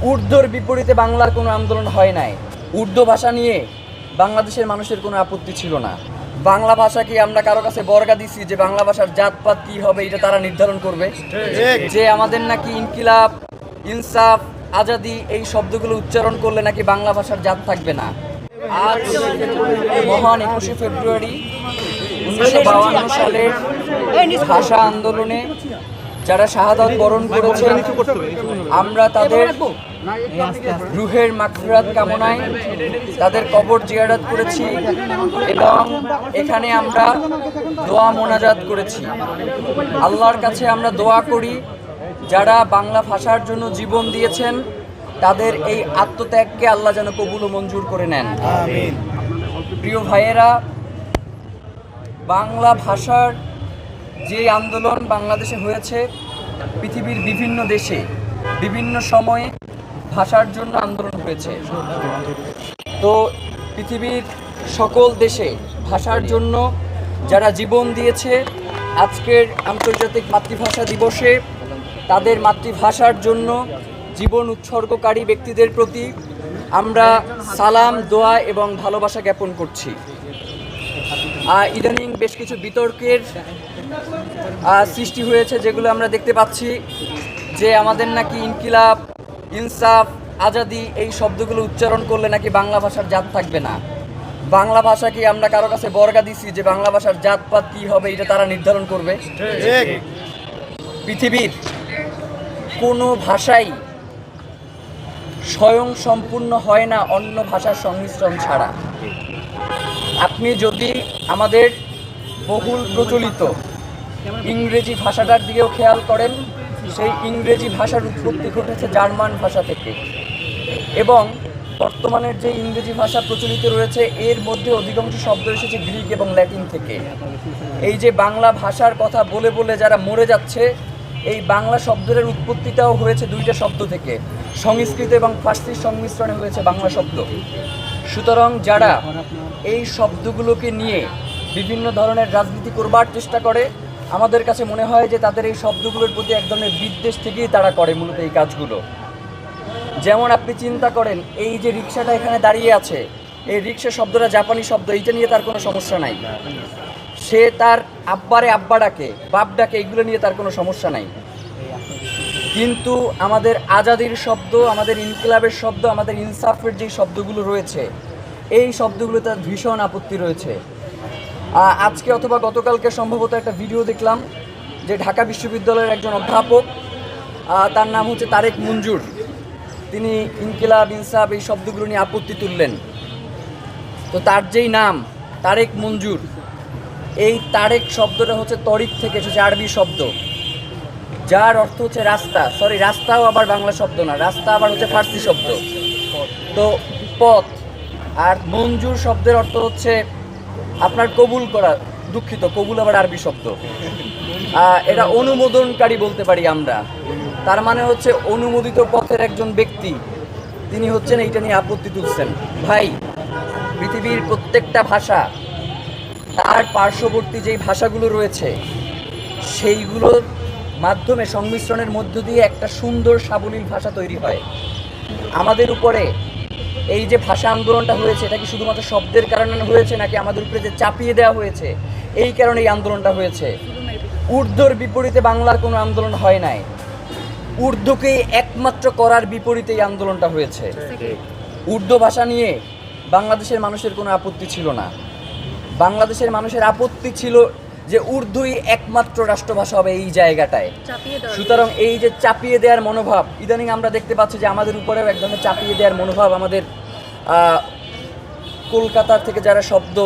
উর্দুর বিপরীতে বাংলার কোনো আন্দোলন হয় নাই। উর্দু ভাষা নিয়ে বাংলাদেশের মানুষের কোনো আপত্তি ছিল না। বাংলা ভাষাকে আমরা কারো কাছে বর্গা দিছি যে বাংলা ভাষার জাতপাত কি হবে এটা তারা নির্ধারণ করবে। যে আমাদের নাকি ইনকিলাব, ইনসাফ, আজাদি এই শব্দগুলো উচ্চারণ করলে নাকি বাংলা ভাষার জাত থাকবে না। আজ মহান 21শে ফেব্রুয়ারি 1952 সালের ভাষা আন্দোলনে যারা শাহাদাত বরণ করেছেন, আমরা তাদের রুহের মাগফিরাত কামনায় তাদের কবর জিয়ারত করেছি এবং এখানে আমরা দোয়া মোনাজাত করেছি। আল্লাহর কাছে আমরা দোয়া করি যারা বাংলা ভাষার জন্য জীবন দিয়েছেন তাদের এই আত্মত্যাগকে আল্লাহ যেন কবুল ও মঞ্জুর করে নেন। প্রিয় ভাইয়েরা, বাংলা ভাষার যে আন্দোলন বাংলাদেশে হয়েছে, পৃথিবীর বিভিন্ন দেশে বিভিন্ন সময়ে ভাষার জন্য আন্দোলন হয়েছে। তো পৃথিবীর সকল দেশে ভাষার জন্য যারা জীবন দিয়েছে, আজকের আন্তর্জাতিক মাতৃভাষা দিবসে তাদের মাতৃভাষার জন্য জীবন উৎসর্গকারী ব্যক্তিদের প্রতি আমরা সালাম, দোয়া এবং ভালোবাসা জ্ঞাপন করছি। ইদানিং বেশ কিছু বিতর্কের সৃষ্টি হয়েছে, যেগুলো আমরা দেখতে পাচ্ছি যে আমাদের নাকি ইনকিলাব, ইনসাফ, আজাদি এই শব্দগুলো উচ্চারণ করলে নাকি বাংলা ভাষার জাত থাকবে না। বাংলা ভাষাকে আমরা কারো কাছে বর্গা দিছি যে বাংলা ভাষার জাতপাত কি হবে এটা তারা নির্ধারণ করবে। পৃথিবীর কোনো ভাষাই স্বয়ং সম্পূর্ণ হয় না অন্য ভাষার সংমিশ্রণ ছাড়া। আপনি যদি আমাদের বহুল প্রচলিত ইংরেজি ভাষাটার দিকেও খেয়াল করেন, সেই ইংরেজি ভাষার উৎপত্তি ঘটেছে জার্মান ভাষা থেকে, এবং বর্তমানের যে ইংরেজি ভাষা প্রচলিত রয়েছে এর মধ্যে অধিকাংশ শব্দ এসেছে গ্রিক এবং ল্যাটিন থেকে। এই যে বাংলা ভাষার কথা বলে বলে যারা মরে যাচ্ছে, এই বাংলা শব্দের উৎপত্তিটাও হয়েছে দুইটা শব্দ থেকে, সংস্কৃত এবং ফার্সির সংমিশ্রণে হয়েছে বাংলা শব্দ। সুতরাং যারা এই শব্দগুলোকে নিয়ে বিভিন্ন ধরনের রাজনীতি করবার চেষ্টা করে, আমাদের কাছে মনে হয় যে তাদের এই শব্দগুলোর প্রতি এক ধরনের বিদ্বেষ থেকেই তারা করে মূলত এই কাজগুলো। যেমন আপনি চিন্তা করেন, এই যে রিক্সাটা এখানে দাঁড়িয়ে আছে, এই রিক্সা শব্দটা জাপানি শব্দ, এইটা নিয়ে তার কোনো সমস্যা নাই। সে তার আব্বারে আব্বা ডাকে, বাপ ডাকে, এইগুলো নিয়ে তার কোনো সমস্যা নাই। কিন্তু আমাদের আজাদির শব্দ, আমাদের ইনকিলাবের শব্দ, আমাদের ইনসাফের যে শব্দগুলো রয়েছে, এই শব্দগুলো তার ভীষণ আপত্তি রয়েছে। আজকে অথবা গতকালকে সম্ভবত একটা ভিডিও দেখলাম যে ঢাকা বিশ্ববিদ্যালয়ের একজন অধ্যাপক, তার নাম হচ্ছে তারেক মঞ্জুর, তিনি ইনকিলাব, ইনসাফ এই শব্দগুলো নিয়ে আপত্তি তুললেন। তো তার যেই নাম তারেক মঞ্জুর, এই তারেক শব্দটা হচ্ছে তরিক থেকে এসেছে, আরবি শব্দ, যার অর্থ হচ্ছে রাস্তা। সরি, রাস্তাও আবার বাংলা শব্দ না, রাস্তা আবার হচ্ছে ফার্সি শব্দ, তো পথ। আর মঞ্জুর শব্দের অর্থ হচ্ছে আপনার কবুল করা, দুঃখিত, কবুল আবার আরবি শব্দ, এটা অনুমোদনকারী বলতে পারি আমরা। তার মানে হচ্ছে অনুমোদিত পথের একজন ব্যক্তি, তিনি হচ্ছেন এইটা নিয়ে আপত্তি তুলছেন। ভাই, পৃথিবীর প্রত্যেকটা ভাষা তার পার্শ্ববর্তী যেই ভাষাগুলো রয়েছে সেইগুলোর মাধ্যমে সংমিশ্রণের মধ্য দিয়ে একটা সুন্দর সাবলীল ভাষা তৈরি হয়। আমাদের উপরে এই যে ভাষা আন্দোলনটা হয়েছে, এটা কি শুধুমাত্র শব্দের কারণে হয়েছে, নাকি আমাদের উপরে যে চাপিয়ে দেওয়া হয়েছে এই কারণে এই আন্দোলনটা হয়েছে? উর্দুর বিপরীতে বাংলার কোনো আন্দোলন হয় নাই। উর্দুকে একমাত্র করার বিপরীতে এই আন্দোলনটা হয়েছে। উর্দু ভাষা নিয়ে বাংলাদেশের মানুষের কোনো আপত্তি ছিল না। বাংলাদেশের মানুষের আপত্তি ছিল যে উর্দুই একমাত্র রাষ্ট্রভাষা হবে এই জায়গাটায়। সুতরাং এই যে চাপিয়ে দেওয়ার মনোভাব, ইদানিং আমরা দেখতে পাচ্ছি যে আমাদের উপরেও এক ধরনের চাপিয়ে দেওয়ার মনোভাব। আমাদের কলকাতার থেকে যারা শব্দ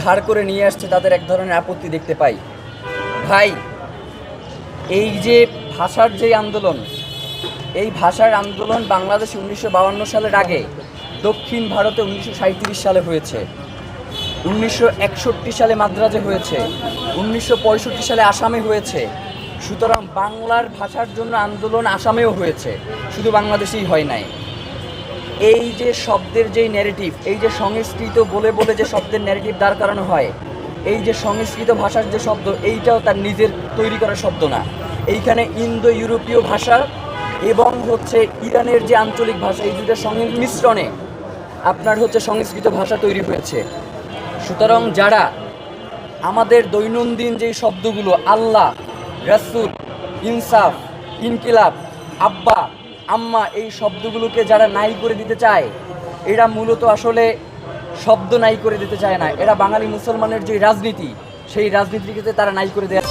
ধার করে নিয়ে আসছে তাদের এক ধরনের আপত্তি দেখতে পাই। ভাই, এই যে ভাষার যে আন্দোলন, এই ভাষার আন্দোলন বাংলাদেশে 1952 সালের আগে দক্ষিণ ভারতে 1937 সালে হয়েছে, 1961 সালে মাদ্রাজে হয়েছে, 1965 সালে আসামে হয়েছে। সুতরাং বাংলার ভাষার জন্য আন্দোলন আসামেও হয়েছে, শুধু বাংলাদেশেই হয় নাই। এই যে শব্দের যেই ন্যারেটিভ, এই যে সংস্কৃত বলে বলে যে শব্দের ন্যারেটিভ দাঁড় করানো হয়, এই যে সংস্কৃত ভাষার যে শব্দ, এইটাও তার নিজের তৈরি করা শব্দ না। এইখানে ইন্দো ইউরোপীয় ভাষা এবং হচ্ছে ইরানের যে আঞ্চলিক ভাষা, এই দুইটার সংমিশ্রণে আপনার হচ্ছে সংস্কৃত ভাষা তৈরি হয়েছে। সুতরাং যারা আমাদের দৈনন্দিন যেই শব্দগুলো আল্লাহ, রাসূল, ইনসাফ, ইনকিলাব, আব্বা, আম্মা, এই শব্দগুলোকে যারা নাই করে দিতে চায়, এরা মূলত আসলে শব্দ নাই করে দিতে চায় না, এরা বাঙালি মুসলমানের যে রাজনীতি, সেই রাজনীতিকে তারা নাই করে দেয়।